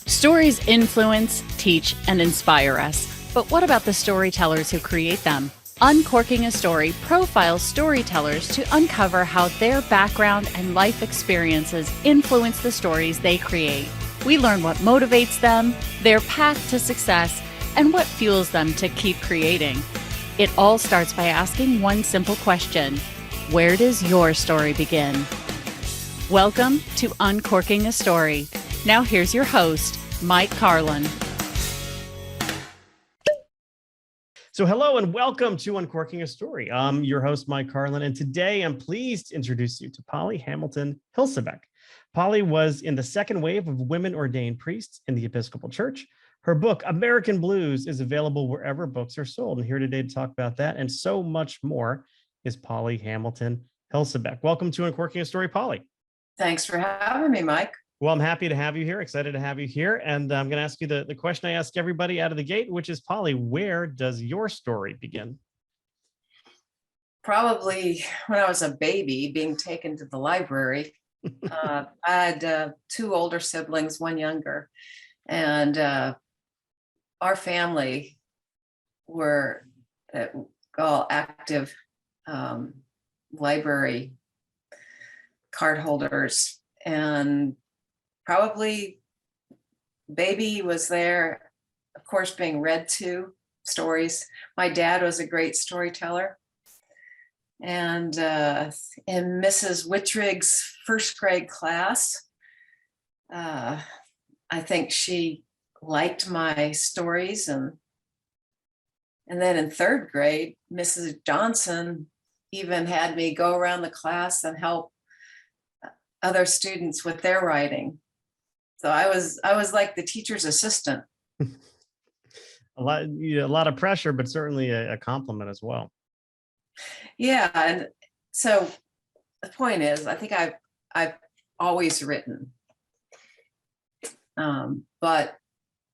Stories influence, teach, and inspire us. But what about the storytellers who create them? Uncorking a Story profiles storytellers to uncover how their background and life experiences influence the stories they create. We learn what motivates them, their path to success, and what fuels them to keep creating. It all starts by asking one simple question: where does your story begin? Welcome to Uncorking a Story. Now here's your host, Mike Carlin. So hello and welcome to Uncorking a Story. I'm your host, Mike Carlin, and today I'm pleased to introduce you to Polly Hamilton Hilsabeck. Polly was in the second wave of women ordained priests in the Episcopal Church. Her book, American Blues, is available wherever books are sold. And here today to talk about that and so much more is Polly Hamilton Hilsabeck. Welcome to Uncorking a Story, Polly. Thanks for having me, Mike. Well, I'm happy to have you here, excited to have you here. And I'm going to ask you the question I ask everybody out of the gate, which is, Polly, where does your story begin? Probably when I was a baby being taken to the library. I had two older siblings, one younger, and our family were all active library card holders, and probably baby was there, of course, being read to stories. My dad was a great storyteller. And in Mrs. Wittrig's first grade class, I think she liked my stories. And then in third grade, Mrs. Johnson even had me go around the class and help other students with their writing. So I was like the teacher's assistant. A lot of pressure, but certainly a compliment as well. Yeah, and so the point is, I think I've always written, but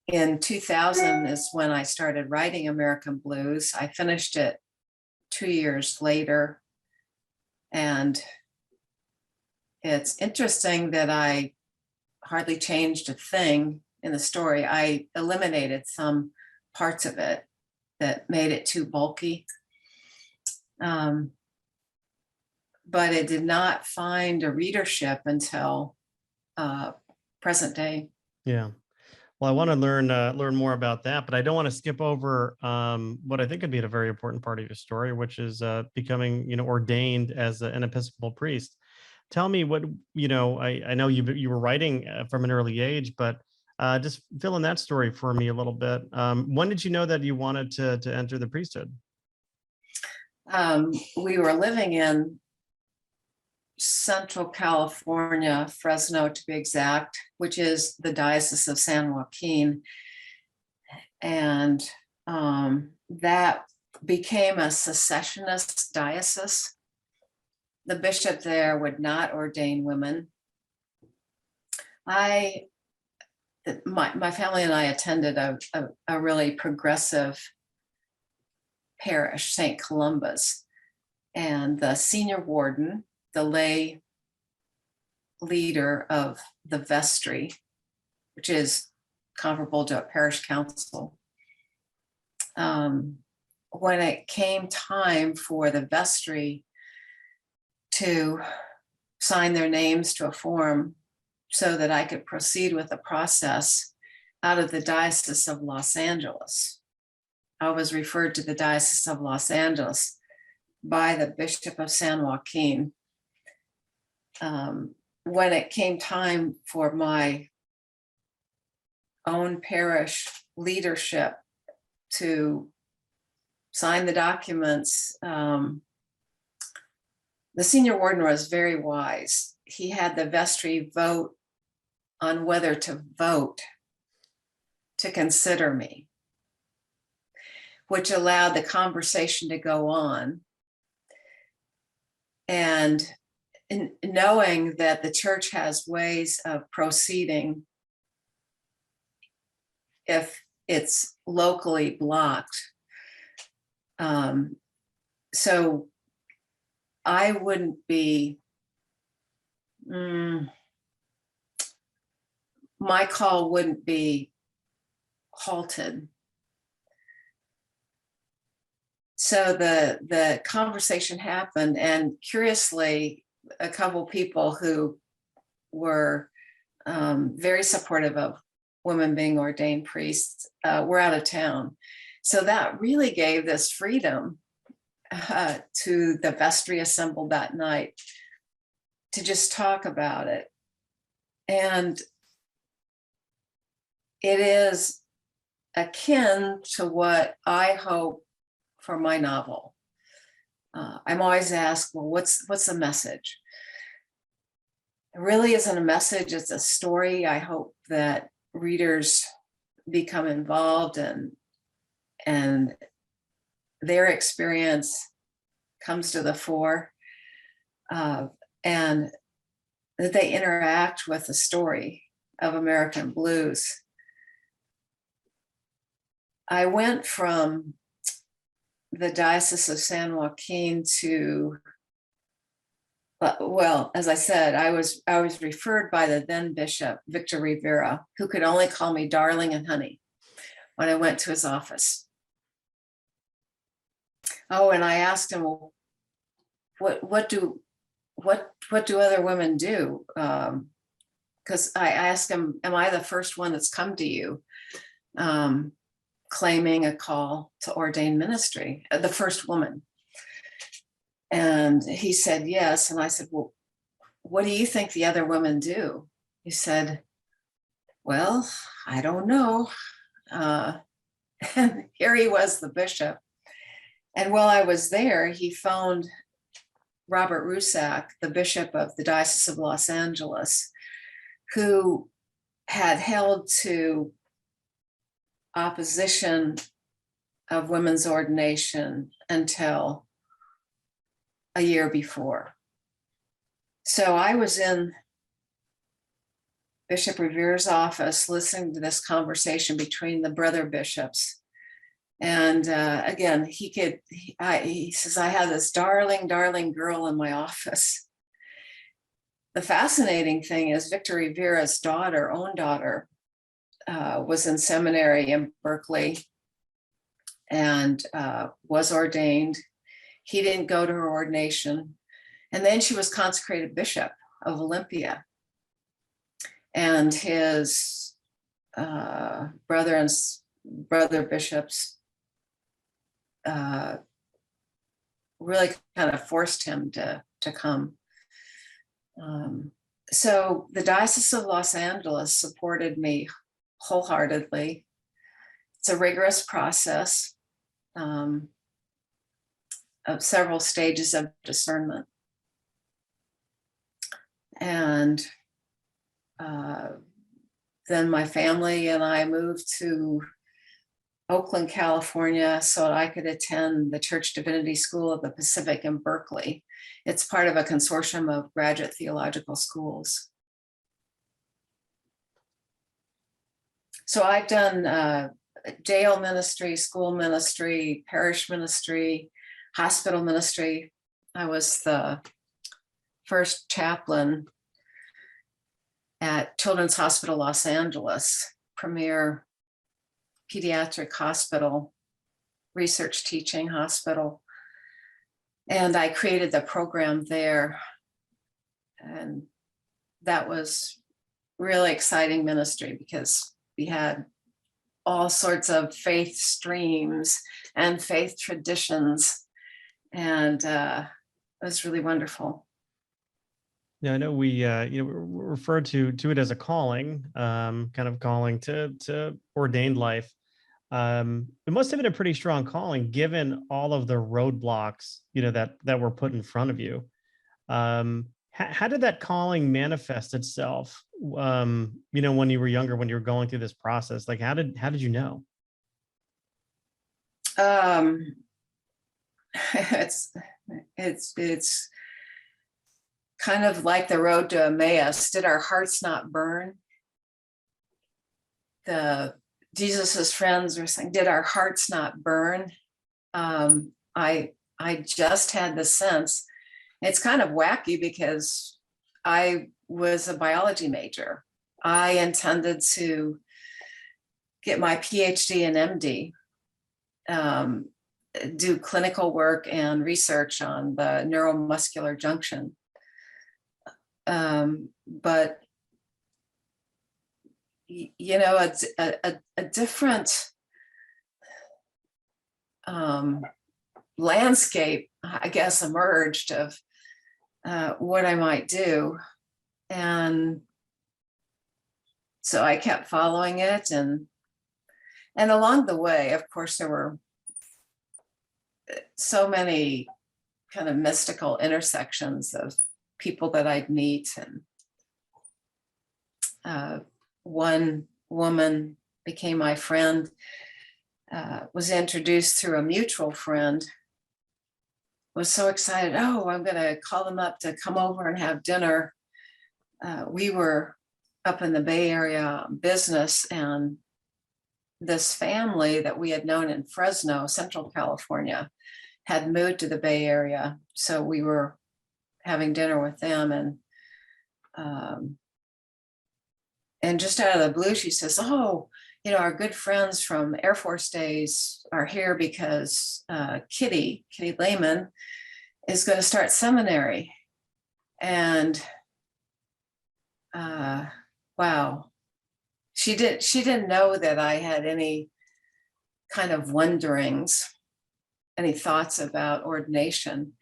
in 2000 is when I started writing American Blues. I finished it 2 years later, and it's interesting that I hardly changed a thing in the story. I eliminated some parts of it that made it too bulky. But it did not find a readership until present day. Yeah. Well, I want to learn more about that, but I don't want to skip over what I think could be a very important part of your story, which is becoming, ordained as an Episcopal priest. Tell me what, I know you were writing from an early age, but just fill in that story for me a little bit. When did you know that you wanted to enter the priesthood? We were living in Central California, Fresno to be exact, which is the Diocese of San Joaquin. And that became a secessionist diocese. The bishop there would not ordain women. My family and I attended a really progressive parish, St. Columba's, and the senior warden, the lay leader of the vestry, which is comparable to a parish council. When it came time for the vestry to sign their names to a form so that I could proceed with the process out of the Diocese of Los Angeles, I was referred to the Diocese of Los Angeles by the Bishop of San Joaquin. When it came time for my own parish leadership to sign the documents, the senior warden was very wise. He had the vestry vote on whether to vote to consider me, which allowed the conversation to go on. And knowing that the church has ways of proceeding if it's locally blocked. So I wouldn't be my call wouldn't be halted. So the conversation happened, and curiously, a couple people who were very supportive of women being ordained priests were out of town. So that really gave this freedom to the vestry assembled that night to just talk about it. And it is akin to what I hope for my novel. I'm always asked, well, what's the message? It really isn't a message, it's a story. I hope that readers become involved and their experience comes to the fore, and that they interact with the story of American blues. I went from the Diocese of San Joaquin to, well, as I said, I was referred by the then Bishop, Victor Rivera, who could only call me darling and honey when I went to his office. Oh, and I asked him, well, what do other women do? Because I asked him, am I the first one that's come to you claiming a call to ordained ministry, the first woman? And he said, yes. And I said, well, what do you think the other women do? He said, well, I don't know. And here he was, the bishop. And while I was there, he phoned Robert Rusak, the bishop of the Diocese of Los Angeles, who had held to opposition of women's ordination until a year before. So I was in Bishop Rivera's office listening to this conversation between the brother bishops. And again, he says, I have this darling, darling girl in my office. The fascinating thing is Victor Rivera's own daughter, was in seminary in Berkeley and was ordained. He didn't go to her ordination. And then she was consecrated bishop of Olympia. And his brother bishops really kind of forced him to come. So the Diocese of Los Angeles supported me wholeheartedly. It's a rigorous process of several stages of discernment. And then my family and I moved to Oakland, California, so that I could attend the Church Divinity School of the Pacific in Berkeley. It's part of a consortium of graduate theological schools. So I've done jail ministry, school ministry, parish ministry, hospital ministry. I was the first chaplain at Children's Hospital Los Angeles, premier pediatric hospital, research teaching hospital. And I created the program there. And that was really exciting ministry because we had all sorts of faith streams and faith traditions. And it was really wonderful. Yeah, I know we refer to it as a calling, kind of calling to ordained life. It must have been a pretty strong calling given all of the roadblocks, that were put in front of you. How did that calling manifest itself? When you were younger, when you were going through this process, like how did you know? It's kind of like the road to Emmaus. Did our hearts not burn? Jesus's friends were saying, did our hearts not burn? I just had the sense. It's kind of wacky because I was a biology major. I intended to get my PhD and MD, do clinical work and research on the neuromuscular junction. But it's a different landscape, I guess, emerged of what I might do. And so I kept following it. And along the way, of course, there were so many kind of mystical intersections of people that I'd meet. And one woman became my friend, was introduced through a mutual friend, was so excited. Oh, I'm going to call them up to come over and have dinner. We were up in the Bay Area business, and this family that we had known in Fresno, Central California, had moved to the Bay Area. So we were having dinner with them, and just out of the blue, she says, oh, our good friends from Air Force days are here because Kitty Lehman is going to start seminary. And wow, she didn't know that I had any kind of wonderings, any thoughts about ordination.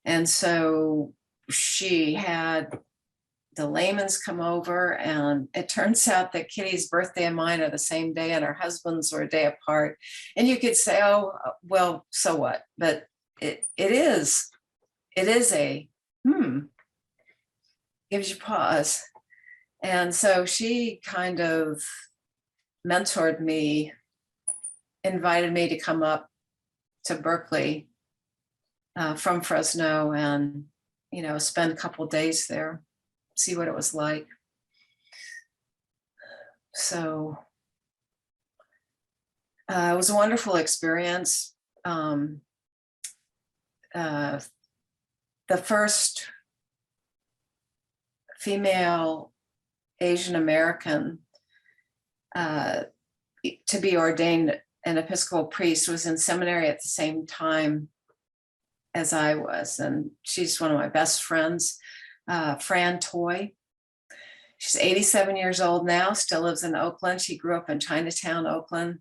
And so she had the Laymans come over, and it turns out that Kitty's birthday and mine are the same day, and her husband's were a day apart. And you could say, oh, well, so what? But it is a, gives you pause. And so she kind of mentored me, invited me to come up to Berkeley from Fresno and, spend a couple of days there, see what it was like. So it was a wonderful experience. The first female Asian American to be ordained an Episcopal priest was in seminary at the same time as I was. And she's one of my best friends. Fran Toy. She's 87 years old now, still lives in Oakland. She grew up in Chinatown, Oakland.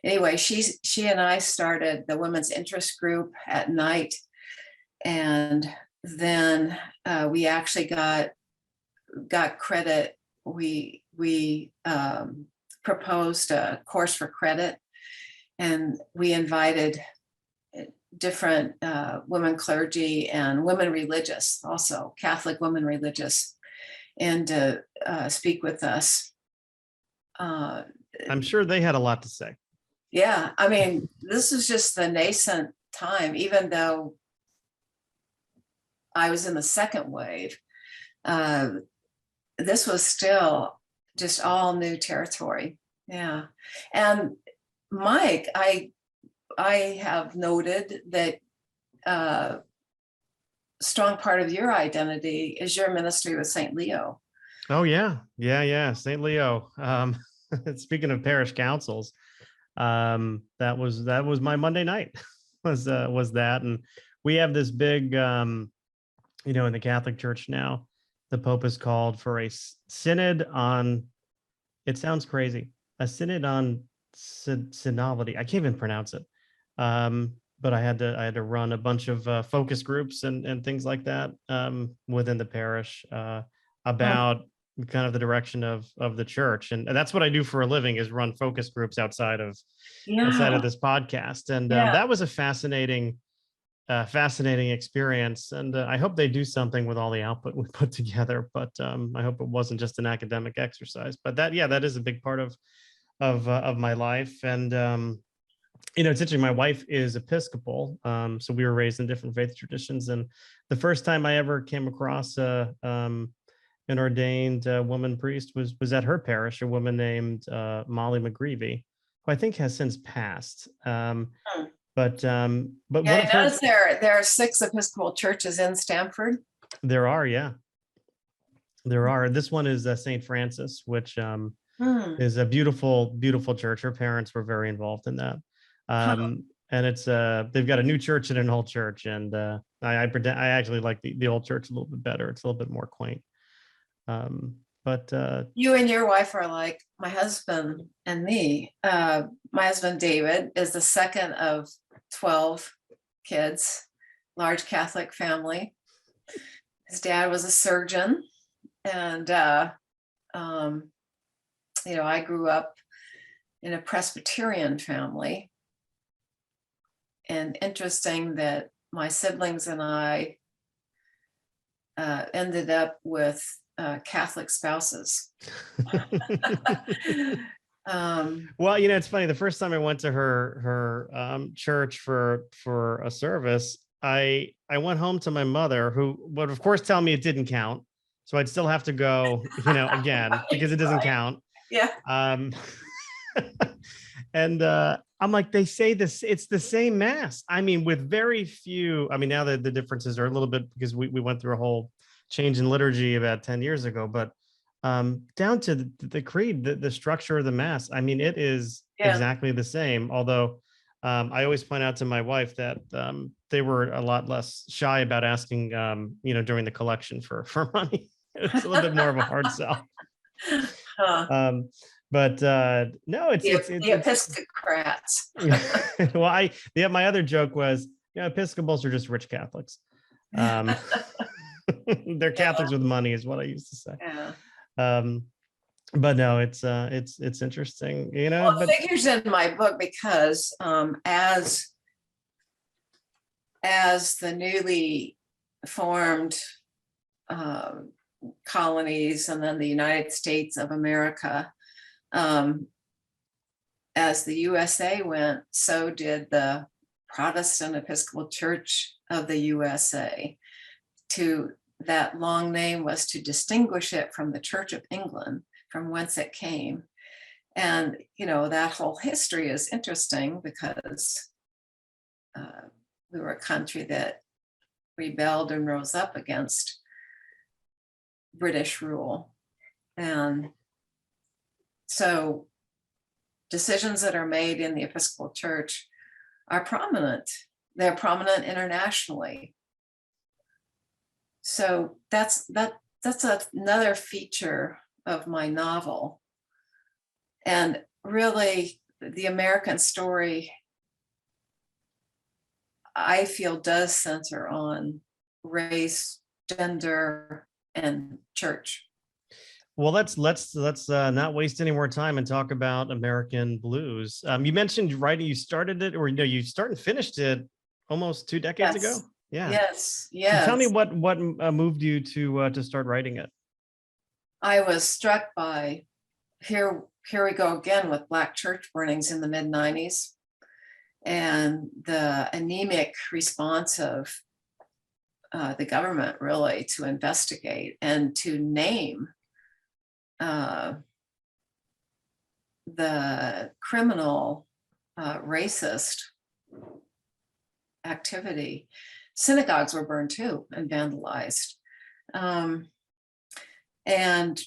Anyway, she and I started the women's interest group at night. And then we actually got credit. We proposed a course for credit, and we invited different women clergy and women religious, also Catholic women religious, and to speak with us. I'm sure they had a lot to say. Yeah, I mean, this is just the nascent time, even though I was in the second wave. This was still just all new territory. Yeah. And Mike, I have noted that a strong part of your identity is your ministry with St. Leo. Oh yeah. St. Leo. Speaking of parish councils, that was my Monday night was that. And we have this big, in the Catholic Church now, the Pope has called for a synod on, it sounds crazy, a synod on synodality. I can't even pronounce it. But I had to run a bunch of focus groups and things like that within the parish about kind of the direction of the church, and that's what I do for a living, is run focus groups outside of this podcast. And that was a fascinating experience, and I hope they do something with all the output we put together. But I hope it wasn't just an academic exercise. But that is a big part of my life. And it's interesting. My wife is Episcopal, so we were raised in different faith traditions. And the first time I ever came across an ordained woman priest was at her parish, a woman named Molly McGreevy, who I think has since passed. But I noticed there are 6 Episcopal churches in Stamford. There are, yeah. There are. This one is St. Francis, which Hmm. is a beautiful, beautiful church. Her parents were very involved in that. Huh. And it's they've got a new church and an old church, and I actually like the old church a little bit better. It's a little bit more quaint. But You and your wife are like my husband and me. My husband, David, is the second of 12 kids, large Catholic family. His dad was a surgeon. And, I grew up in a Presbyterian family. And interesting that my siblings and I ended up with Catholic spouses. Well, it's funny. The first time I went to her church for a service, I went home to my mother, who would of course tell me it didn't count, so I'd still have to go, again, because it doesn't count. Yeah. And I'm like, they say this, it's the same mass. I mean, with very few. I mean, now the differences are a little bit because we went through a whole change in liturgy about 10 years ago, but down to the creed, the structure of the mass, I mean, it is exactly the same. Although I always point out to my wife that they were a lot less shy about asking, during the collection for money. It was a little bit more of a hard sell. But no, it's the Episcopats. Well, my other joke was, Episcopals are just rich Catholics. They're Catholics with money, is what I used to say. Yeah. But no, it's interesting, Well, but it figures in my book because as the newly formed colonies and then the United States of America, as the USA went, so did the Protestant Episcopal Church of the USA. That long name was to distinguish it from the Church of England, from whence it came. And, that whole history is interesting because we were a country that rebelled and rose up against British rule. And so decisions that are made in the Episcopal Church are prominent. They're prominent internationally. So that's another feature of my novel. And really, the American story, I feel, does center on race, gender, and church. Well, let's not waste any more time and talk about American blues. You mentioned writing. You started it, or you started and finished it almost 2 decades ago. Yeah. Yes. So tell me what moved you to start writing it. I was struck by here we go again with Black church burnings in the mid-90s and the anemic response of the government, really, to investigate and to name the criminal racist activity. Synagogues were burned too and vandalized. And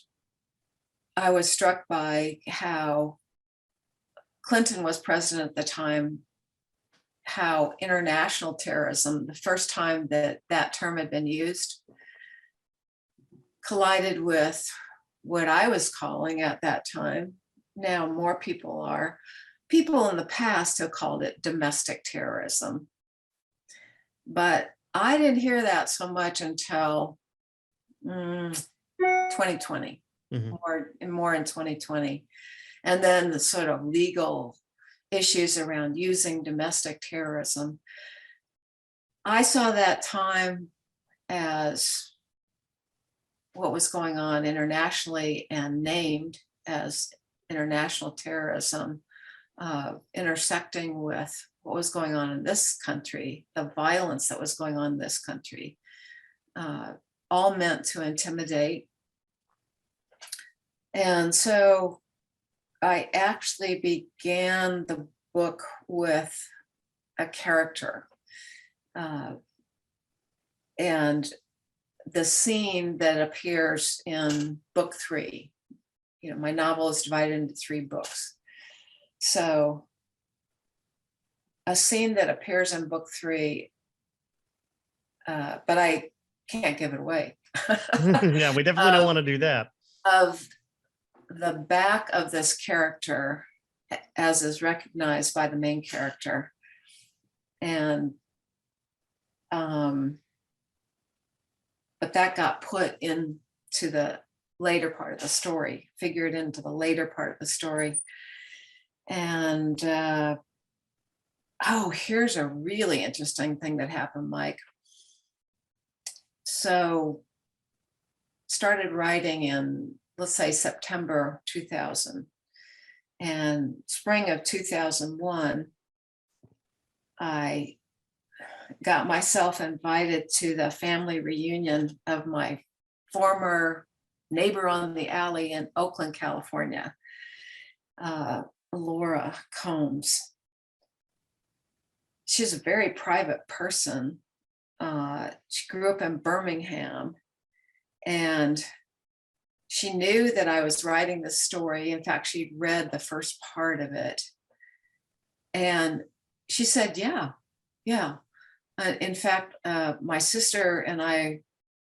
I was struck by how Clinton was president at the time, how international terrorism, the first time that term had been used, collided with what I was calling at that time, now more people in the past have called it domestic terrorism. But I didn't hear that so much until 2020, more in 2020. And then the sort of legal issues around using domestic terrorism. I saw that time as what was going on internationally and named as international terrorism, intersecting with what was going on in this country, the violence that was going on in this country, all meant to intimidate. And so I actually began the book with a character. And the scene that appears in book 3. My novel is divided into 3 books. So a scene that appears in book 3, but I can't give it away. Yeah, we definitely don't want to do that. Of the back of this character, as is recognized by the main character. And but that got put into the later part of the story, figured into the later part of the story. And here's a really interesting thing that happened, Mike. So started writing in, let's say, September 2000, and spring of 2001, I got myself invited to the family reunion of my former neighbor on the alley in Oakland, California, Laura Combs. She's a very private person. She grew up in Birmingham, and she knew that I was writing this story. In fact, she'd read the first part of it. And she said, yeah. In fact, my sister and I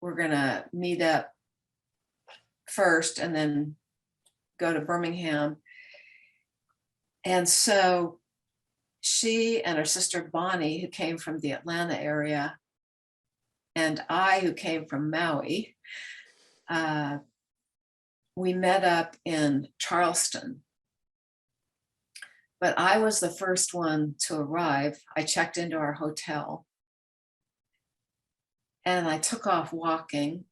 were going to meet up first and then go to Birmingham. And so she and her sister Bonnie, who came from the Atlanta area, and I, who came from Maui, we met up in Charleston. But I was the first one to arrive. I checked into our hotel, and I took off walking.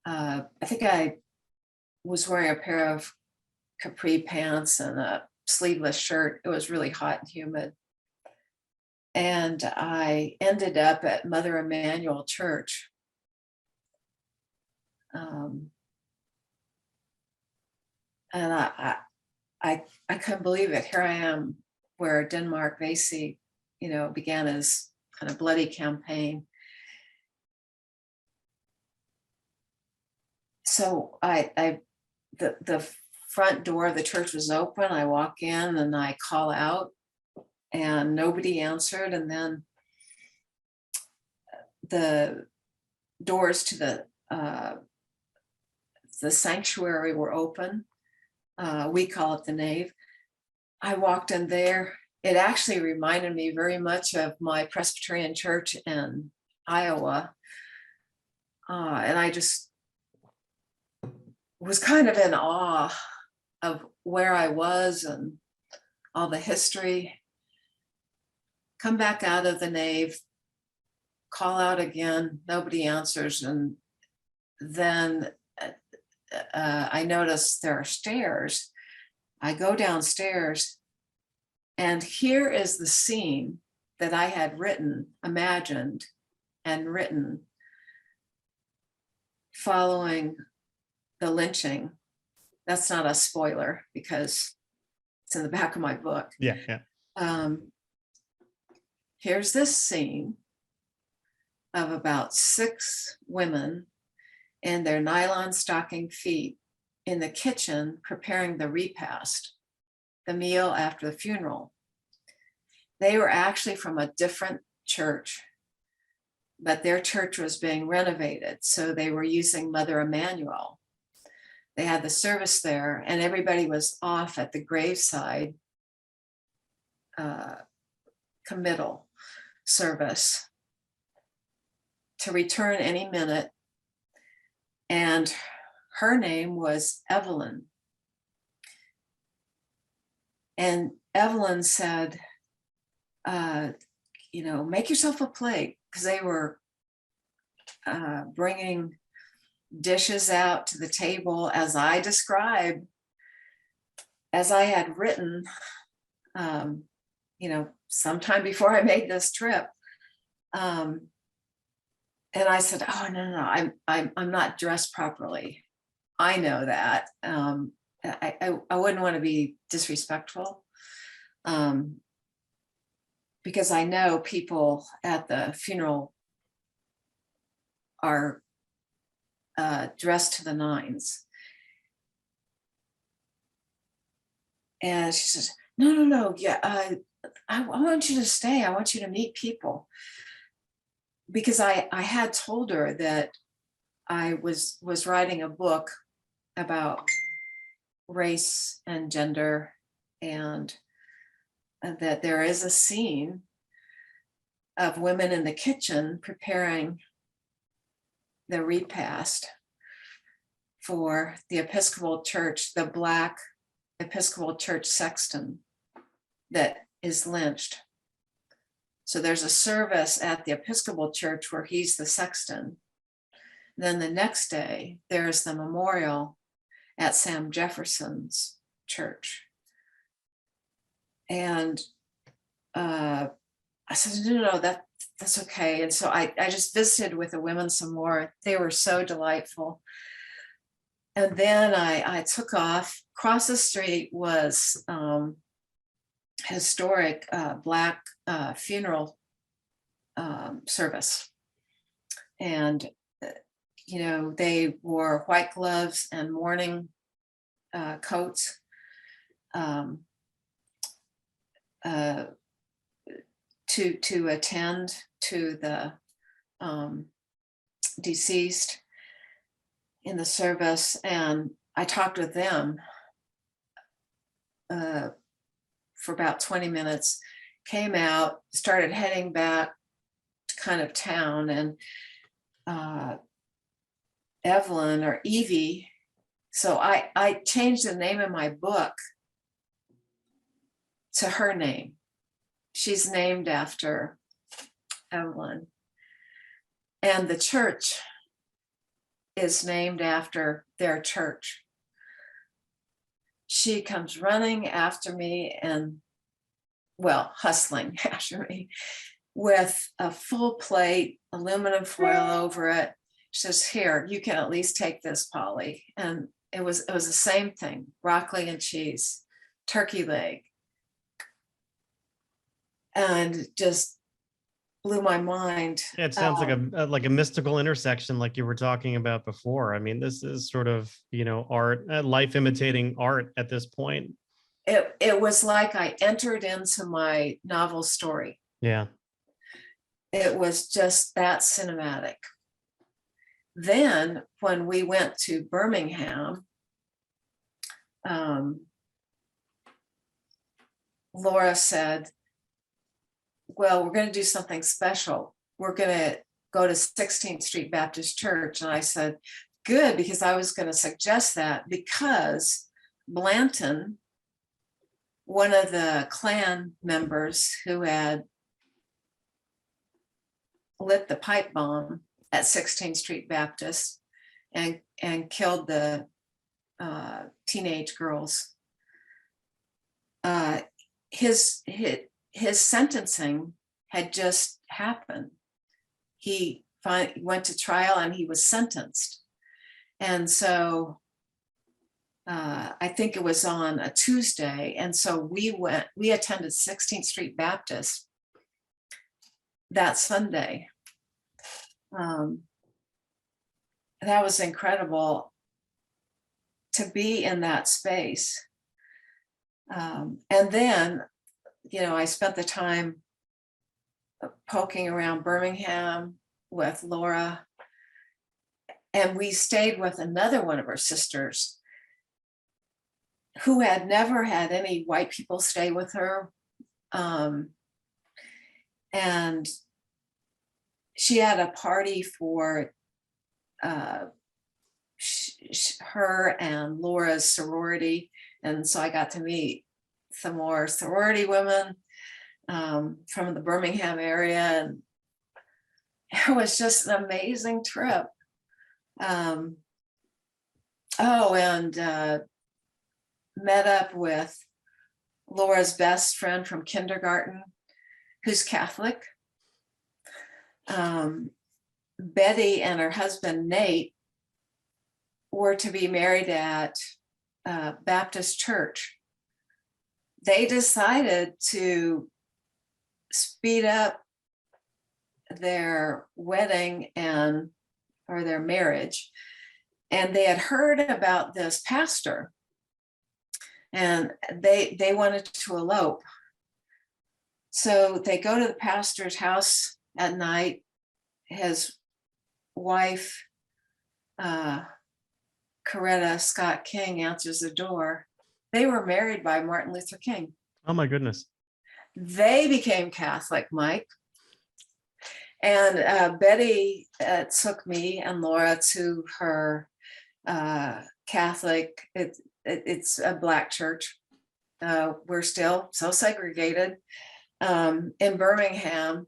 I think I was wearing a pair of capri pants and a sleeveless shirt. It was really hot and humid. And I ended up at Mother Emanuel Church. And I couldn't believe it. Here I am, where Denmark Vesey, began his kind of bloody campaign. So the front door of the church was open. I walk in and I call out, and nobody answered. And then the doors to the sanctuary were open. We call it the nave. I walked in there. It actually reminded me very much of my Presbyterian church in Iowa. And I just was kind of in awe of where I was and all the history. Come back out of the nave, call out again, nobody answers. And then I noticed there are stairs. I go downstairs, and here is the scene that I had imagined and written following the lynching. That's not a spoiler because it's in the back of my book. Yeah. Here's this scene of about 6 women in their nylon stocking feet in the kitchen preparing the repast, the meal after the funeral. They were actually from a different church, but their church was being renovated, so they were using Mother Emanuel. They had the service there, and everybody was off at the graveside committal service to return any minute. And her name was Evelyn. And Evelyn said, make yourself a plate, because they were bringing dishes out to the table as I described, as I had written, sometime before I made this trip. And I said, "Oh no, I'm not dressed properly. I know that. I wouldn't want to be disrespectful, because I know people at the funeral are dressed to the nines. And she says, no, yeah, I want you to stay. I want you to meet people. Because I had told her that I was writing a book about race and gender, and that there is a scene of women in the kitchen preparing the repast for the Episcopal Church, the Black Episcopal Church sexton that is lynched. So there's a service at the Episcopal Church where he's the sexton. Then the next day, there's the memorial at Sam Jefferson's church. And I said, no, that's okay. And so I just visited with the women some more. They were so delightful. And then I took off. Across the street was historic Black funeral service. And, they wore white gloves and mourning coats to attend to the deceased in the service. And I talked with them for about 20 minutes, came out, started heading back to kind of town, and Evelyn or Evie. So I changed the name of my book to her name. She's named after Evelyn. And the church is named after their church. She comes running after me and, hustling after me with a full plate, aluminum foil over it. She says, here, you can at least take this, Polly. And it was the same thing, broccoli and cheese, turkey leg. And just blew my mind. It sounds like a mystical intersection, like you were talking about before. I mean, this is sort of, art, life imitating art at this point. It was like I entered into my novel story. Yeah. It was just that cinematic. Then when we went to Birmingham, Laura said, well, we're going to do something special. We're going to go to 16th Street Baptist Church. And I said, good, because I was going to suggest that, because Blanton, one of the Klan members who had lit the pipe bomb at 16th Street Baptist and killed the teenage girls, his sentencing had just happened. He went to trial and he was sentenced. And so I think it was on a Tuesday. And so we attended 16th Street Baptist that Sunday. That was incredible to be in that space. And then, I spent the time poking around Birmingham with Laura, and we stayed with another one of her sisters who had never had any white people stay with her. And she had a party for her and Laura's sorority. And so I got to meet some more sorority women from the Birmingham area. And it was just an amazing trip. And met up with Laura's best friend from kindergarten, who's Catholic. Betty and her husband, Nate, were to be married at Baptist Church. They decided to speed up their wedding and or their marriage. And they had heard about this pastor, and they wanted to elope. So they go to the pastor's house at night. His wife, Coretta Scott King, answers the door. They were married by Martin Luther King. Oh my goodness. They became Catholic, Mike. And Betty took me and Laura to her Catholic, it's a Black church. We're still so segregated, in Birmingham,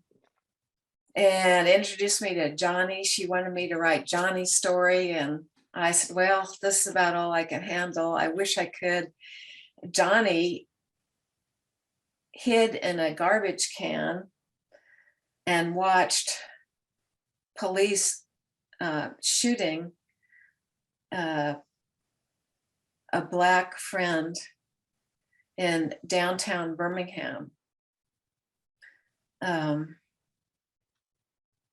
and introduced me to Johnny. She wanted me to write Johnny's story. And I said, well, this is about all I can handle. I wish I could. Johnny hid in a garbage can and watched police shooting a Black friend in downtown Birmingham.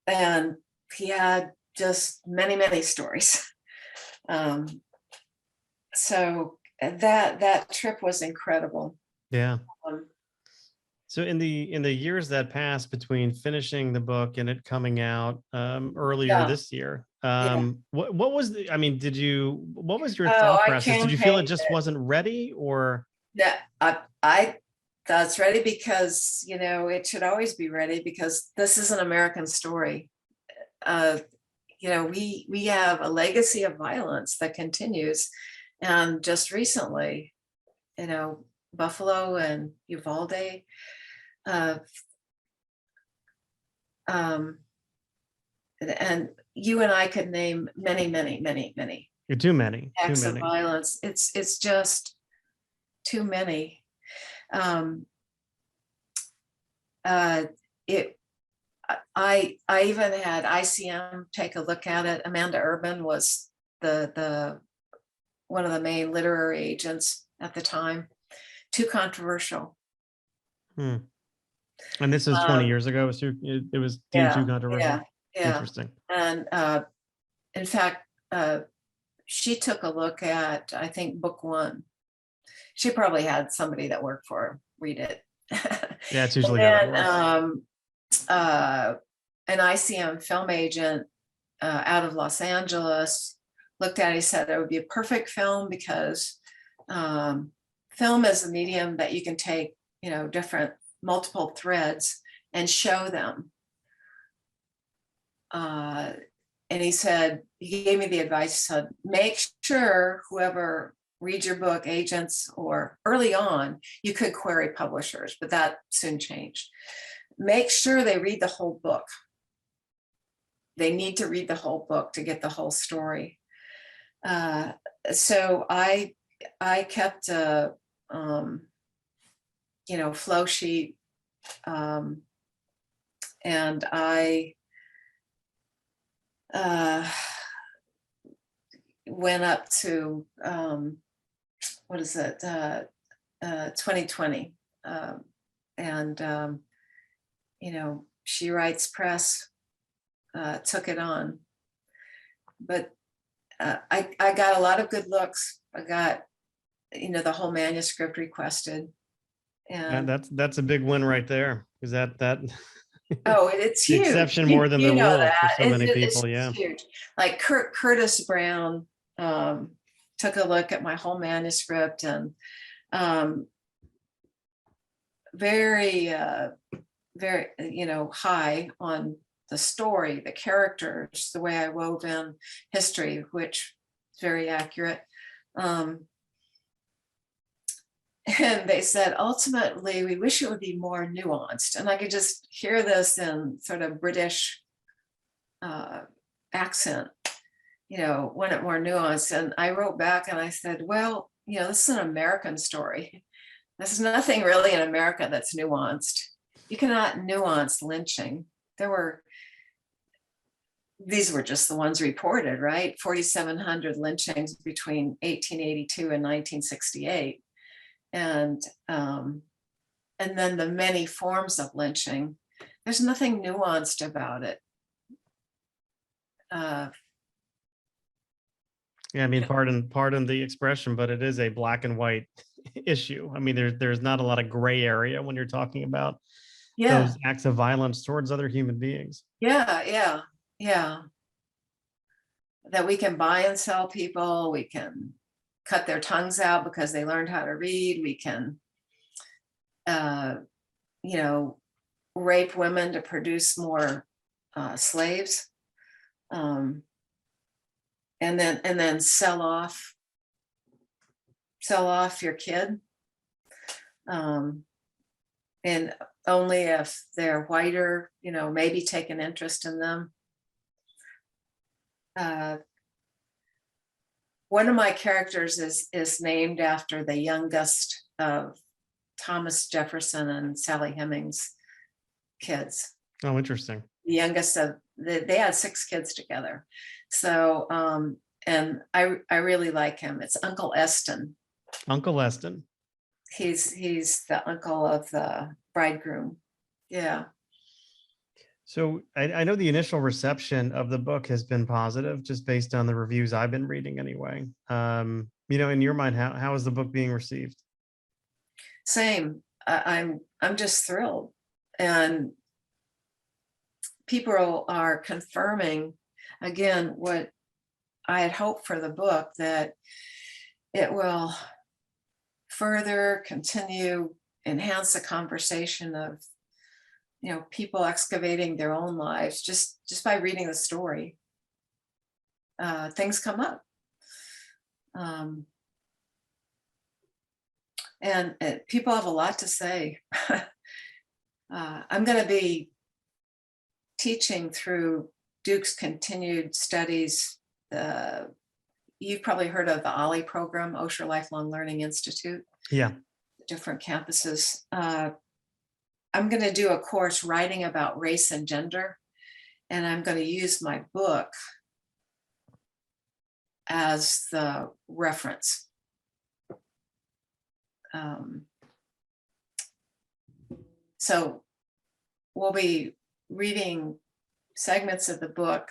And he had just many, many stories. So that trip was incredible. Yeah. So in the years that passed between finishing the book and it coming out earlier this year, what was the, I mean, what was your thought process? Did you feel it just wasn't ready, or? Yeah, I thought it's ready because, it should always be ready, because this is an American story. We have a legacy of violence that continues. And just recently, Buffalo and Uvalde, and you and I could name many, many, many, many. You're too many. Acts of violence. It's just too many. I even had ICM take a look at it. Amanda Urban was the one of the main literary agents at the time. Too controversial. And this was 20 years ago. It was deemed too controversial. Yeah. Interesting. And in fact, she took a look at, I think, book one. She probably had somebody that worked for her read it. Yeah, it's usually how it works. An ICM film agent out of Los Angeles looked at it. He said it would be a perfect film because film is a medium that you can take, different multiple threads and show them. And he gave me the advice, he said, make sure whoever reads your book, agents, or early on, you could query publishers, but that soon changed. Make sure they read the whole book. They need to read the whole book to get the whole story. So I kept a, flow sheet, and I went up to 2020, and She Writes Press took it on, but I got a lot of good looks. I got the whole manuscript requested, and that's a big win right there, because that oh, it's the huge. exception more than the rule for so many people. It's yeah, huge. Like Curtis Brown took a look at my whole manuscript, and very very high on the story, the characters, the way I wove in history, which is very accurate. And they said, ultimately, we wish it would be more nuanced. And I could just hear this in sort of British accent, want it more nuanced. And I wrote back and I said, well, this is an American story. There's nothing really in America that's nuanced. You cannot nuance lynching. These were just the ones reported, right? 4,700 lynchings between 1882 and 1968. And then the many forms of lynching. There's nothing nuanced about it. Yeah, I mean, pardon the expression, but it is a black and white issue. I mean, there's not a lot of gray area when you're talking about Yeah, those acts of violence towards other human beings. yeah. That we can buy and sell people. We can cut their tongues out because they learned how to read. We can, you know, rape women to produce more slaves, and then sell off your kid, and only if they're whiter, you know, maybe take an interest in them. One of my characters is named after the youngest of Thomas Jefferson and Sally Hemings' kids. Oh, interesting. The youngest of they had 6 kids together. So and I really like him. It's Uncle Eston. Uncle Eston. He's the uncle of the bridegroom. Yeah. So I know the initial reception of the book has been positive, just based on the reviews I've been reading anyway. You know, in your mind, how is the book being received? Same. I'm just thrilled. And people are confirming again what I had hoped for the book, that it will further continue, enhance the conversation of, you know, people excavating their own lives just by reading the story. Things come up. And people have a lot to say. I'm going to be teaching through Duke's continued studies. You've probably heard of the OLLI program, Osher Lifelong Learning Institute. Yeah. Different campuses. I'm going to do a course writing about race and gender, and I'm going to use my book as the reference. So we'll be reading segments of the book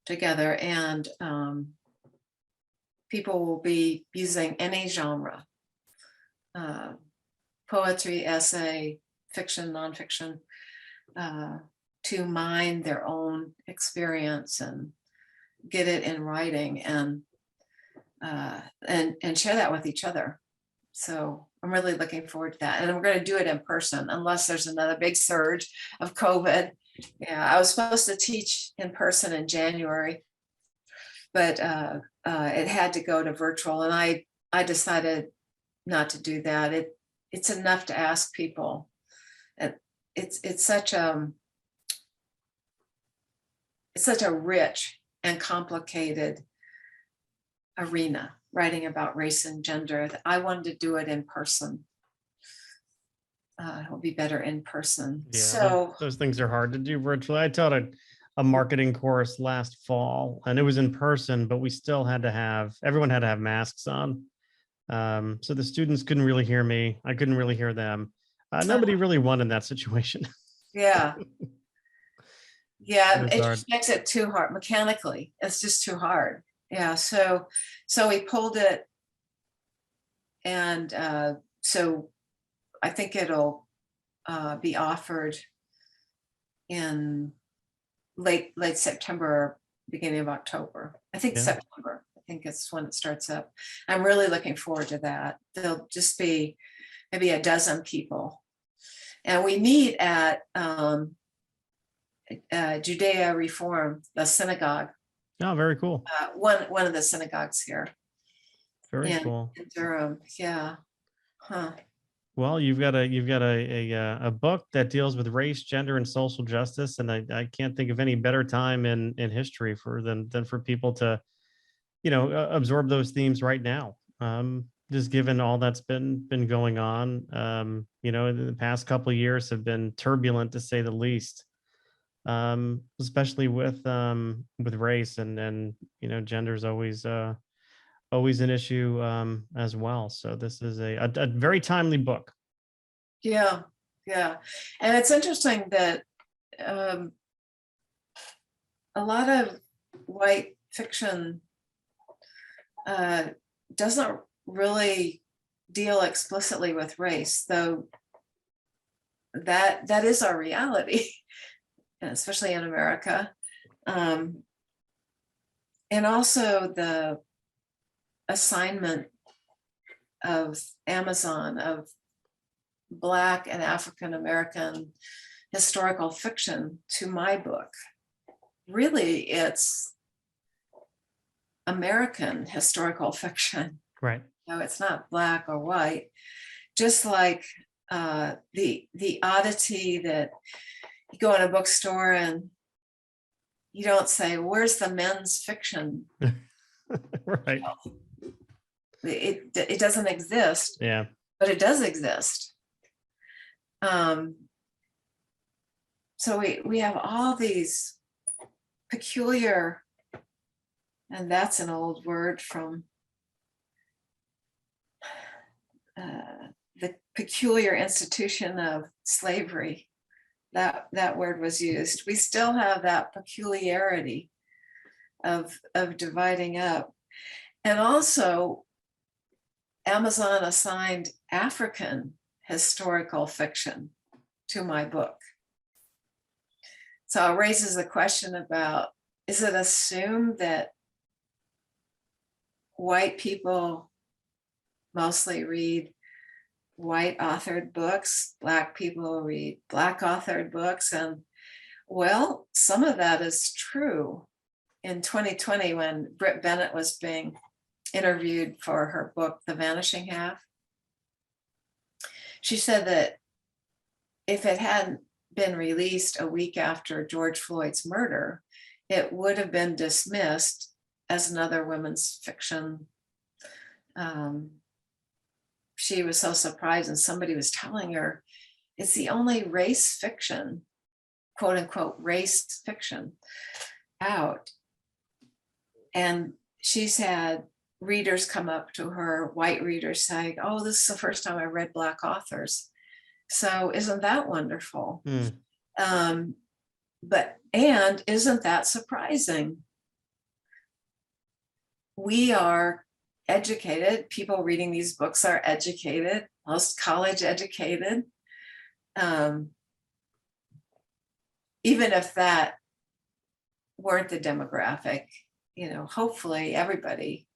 together, and people will be using any genre, poetry, essay, fiction, nonfiction, to mine their own experience and get it in writing, and share that with each other. So I'm really looking forward to that. And we're going to do it in person unless there's another big surge of COVID. Yeah, I was supposed to teach in person in January, but it had to go to virtual, and I decided not to do that. It's enough to ask people. It's such a rich and complicated arena, writing about race and gender, that I wanted to do it in person. It'll be better in person. Yeah, so those things are hard to do virtually. I taught a marketing course last fall, and it was in person, but we still had to everyone had to have masks on. So the students couldn't really hear me. I couldn't really hear them. Nobody really won in that situation. Yeah. It was It hard. just makes it too hard mechanically. It's just too hard. Yeah. So we pulled it, and so I think it'll be offered in late September, beginning of October. I think Yeah. September. I think it's when it starts up. I'm really looking forward to that. There'll just be maybe a dozen people, and we meet at Judea Reform, the synagogue. Oh, very cool. One of the synagogues here Very in cool. Durham. Yeah. Huh. Well, you've got a book that deals with race, gender, and social justice, and I can't think of any better time in history than for people to, you know, absorb those themes right now. Just given all that's been going on, you know, the past couple of years have been turbulent, to say the least. Especially with race, and you know, gender is always an issue as well. So this is a very timely book. Yeah. And it's interesting that a lot of white fiction doesn't really deal explicitly with race, though that is our reality, especially in America. And also the assignment of Amazon of Black and African American historical fiction to my book. Really, it's American historical fiction. Right. No, it's not Black or white. Just like the oddity that you go in a bookstore and you don't say, "Where's the men's fiction?" Right. It doesn't exist. Yeah. But it does exist. So we have all these peculiar, and that's an old word from the peculiar institution of slavery. That word was used. We still have that peculiarity of dividing up. And also, Amazon assigned African historical fiction to my book. So it raises the question about, is it assumed that white people mostly read white authored books, Black people read Black authored books? And well, some of that is true. In 2020, when Britt Bennett was being interviewed for her book, The Vanishing Half, she said that if it hadn't been released a week after George Floyd's murder, it would have been dismissed as another women's fiction. She was so surprised, and somebody was telling her it's the only race fiction, quote unquote, race fiction out. And she's had readers come up to her, white readers, saying, "Oh, this is the first time I read Black authors. So isn't that wonderful?" And isn't that surprising? We are educated. People reading these books are educated, most college educated. Even if that weren't the demographic, hopefully everybody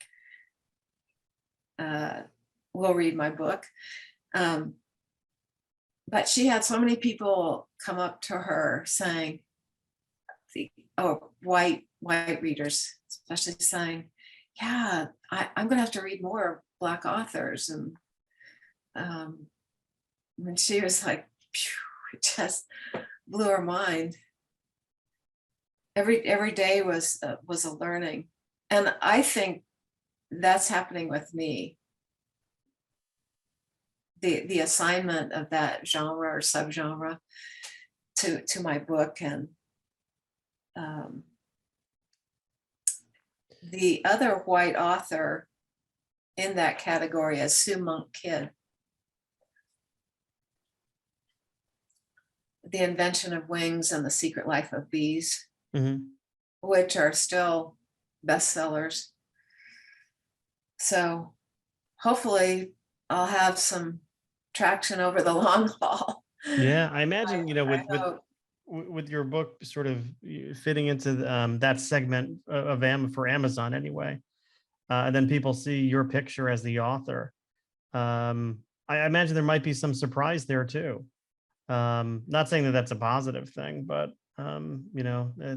will read my book. But she had so many people come up to her saying, white readers, especially, saying, "Yeah, I'm going to have to read more Black authors." And she was like, phew, it just blew her mind. Every day was a learning, and I think that's happening with me. The assignment of that genre or subgenre to my book. And the other white author in that category is Sue Monk Kidd. The Invention of Wings and the Secret Life of Bees, which are still bestsellers. So hopefully I'll have some traction over the long haul. Yeah, I imagine, with your book sort of fitting into that segment of for Amazon anyway, and then people see your picture as the author. I imagine there might be some surprise there too. Not saying that that's a positive thing, but I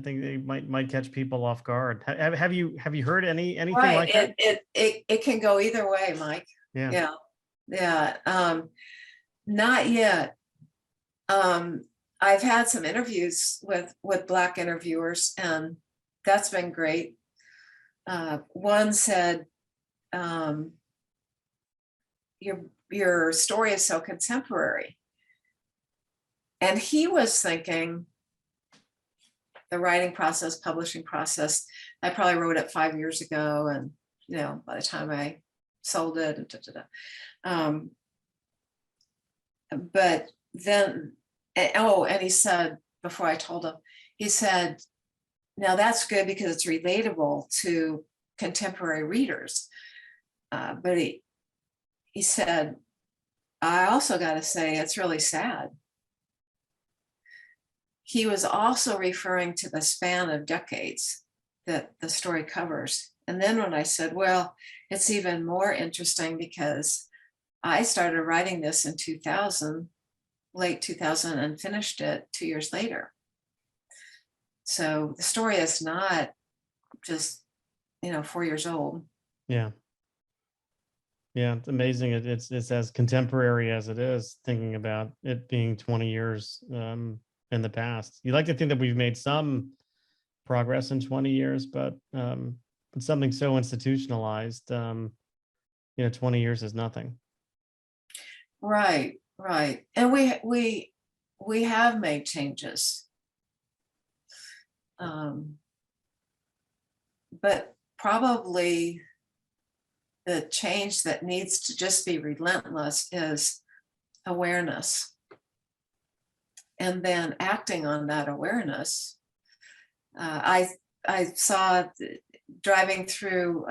think they might catch people off guard. Have you heard anything like that? It can go either way, Mike. Yeah. Not yet. I've had some interviews with Black interviewers, and that's been great. One said, your story is so contemporary. And he was thinking the writing process, publishing process, I probably wrote it 5 years ago, and by the time I sold it, but then, and he said, before I told him, he said, Now that's good because it's relatable to contemporary readers. But he said, I also got to say, it's really sad. He was also referring to the span of decades that the story covers. And then when I said, well, it's even more interesting because I started writing this in 2000, late 2000, and finished it 2 years later. So the story is not just, 4 years old. Yeah. Yeah, it's amazing. It's as contemporary as it is, thinking about it being 20 years in the past. You like to think that we've made some progress in 20 years, but something so institutionalized, 20 years is nothing. Right. And we have made changes. But probably the change that needs to just be relentless is awareness. And then acting on that awareness. I saw driving through,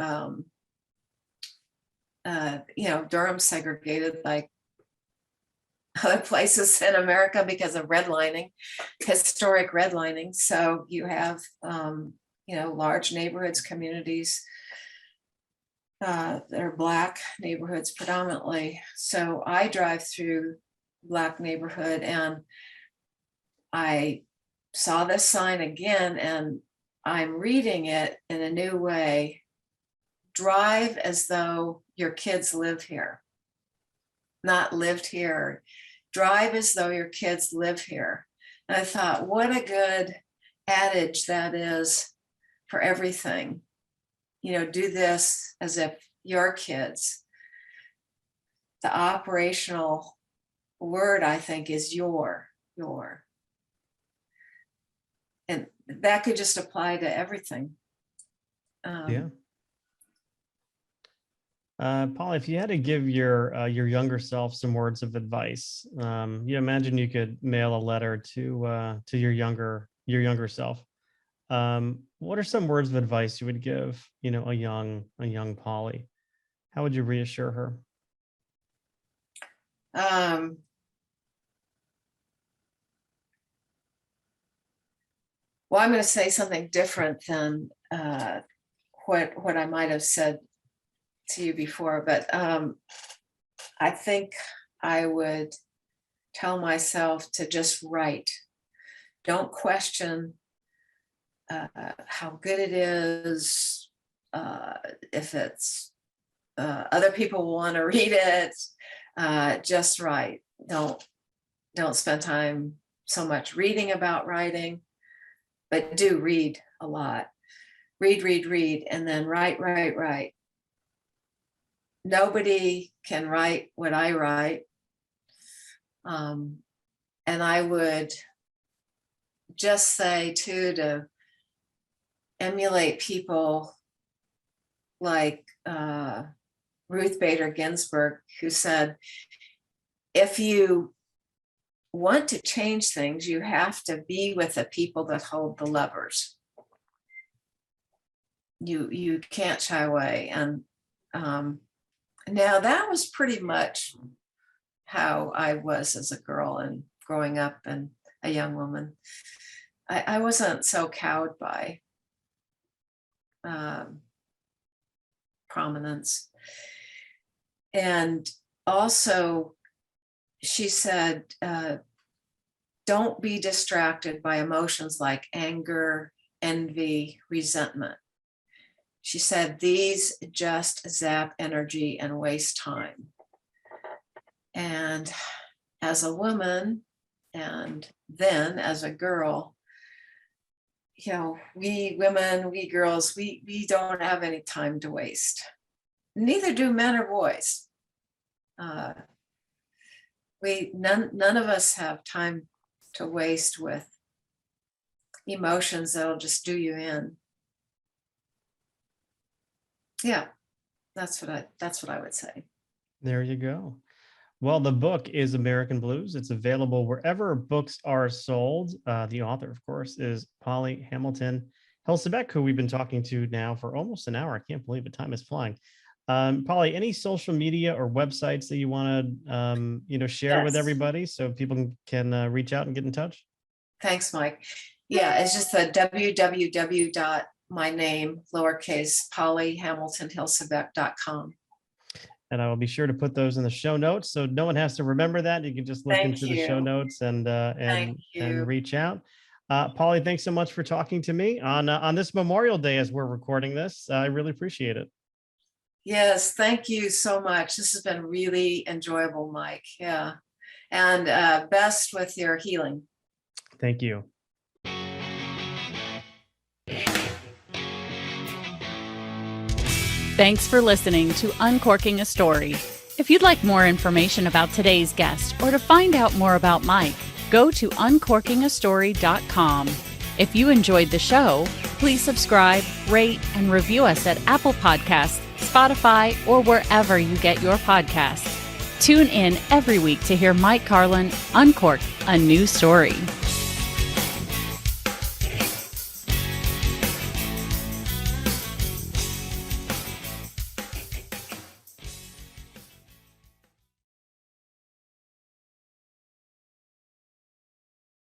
Durham segregated like other places in America because of redlining, historic redlining. So you have, large neighborhoods, communities that are Black neighborhoods predominantly. So I drive through Black neighborhood and I saw this sign again, and I'm reading it in a new way. Drive as though your kids live here, not lived here. Drive as though your kids live here. And I thought, what a good adage that is for everything. Do this as if your kids. The operational word, I think, is your. And that could just apply to everything. Yeah. Paul, if you had to give your younger self some words of advice, you imagine you could mail a letter to your younger self. What are some words of advice you would give, a young Polly? How would you reassure her? Well, I'm going to say something different than what I might have said to you before, but I think I would tell myself to just write. Don't question how good it is, if it's other people want to read it. Just write. Don't spend time so much reading about writing, but do read a lot. Read, and then write. Nobody can write what I write. And I would just say too, to emulate people like Ruth Bader Ginsburg, who said, if you want to change things, you have to be with the people that hold the levers. You can't shy away. And now that was pretty much how I was as a girl and growing up and a young woman. I wasn't so cowed by prominence. And also, she said, don't be distracted by emotions like anger, envy, resentment. She said, these just zap energy and waste time. And as a woman, and then as a girl, we women, we girls, we don't have any time to waste. Neither do men or boys. None of us have time to waste with emotions that'll just do you in. Yeah, that's what I would say. There you go. Well, the book is American Blues. It's available wherever books are sold. The author, of course, is Polly Hamilton. Hilsabeck, who we've been talking to now for almost an hour. I can't believe the time is flying. Polly, any social media or websites that you want to, share with Yes. everybody so people can reach out and get in touch? Thanks, Mike. Yeah, it's just the www.myname, lowercase, pollyhamiltonhilsabeck.com. And I will be sure to put those in the show notes, so no one has to remember that. You can just look Thank into the show you. notes and Thank you. reach out. Polly, thanks so much for talking to me on this Memorial Day as we're recording this. I really appreciate it. Yes, thank you so much. This has been really enjoyable, Mike. Yeah. And best with your healing. Thank you. Thanks for listening to Uncorking a Story. If you'd like more information about today's guest or to find out more about Mike, go to uncorkingastory.com. If you enjoyed the show, please subscribe, rate, and review us at Apple Podcasts, Spotify, or wherever you get your podcasts. Tune in every week to hear Mike Carlin uncork a new story.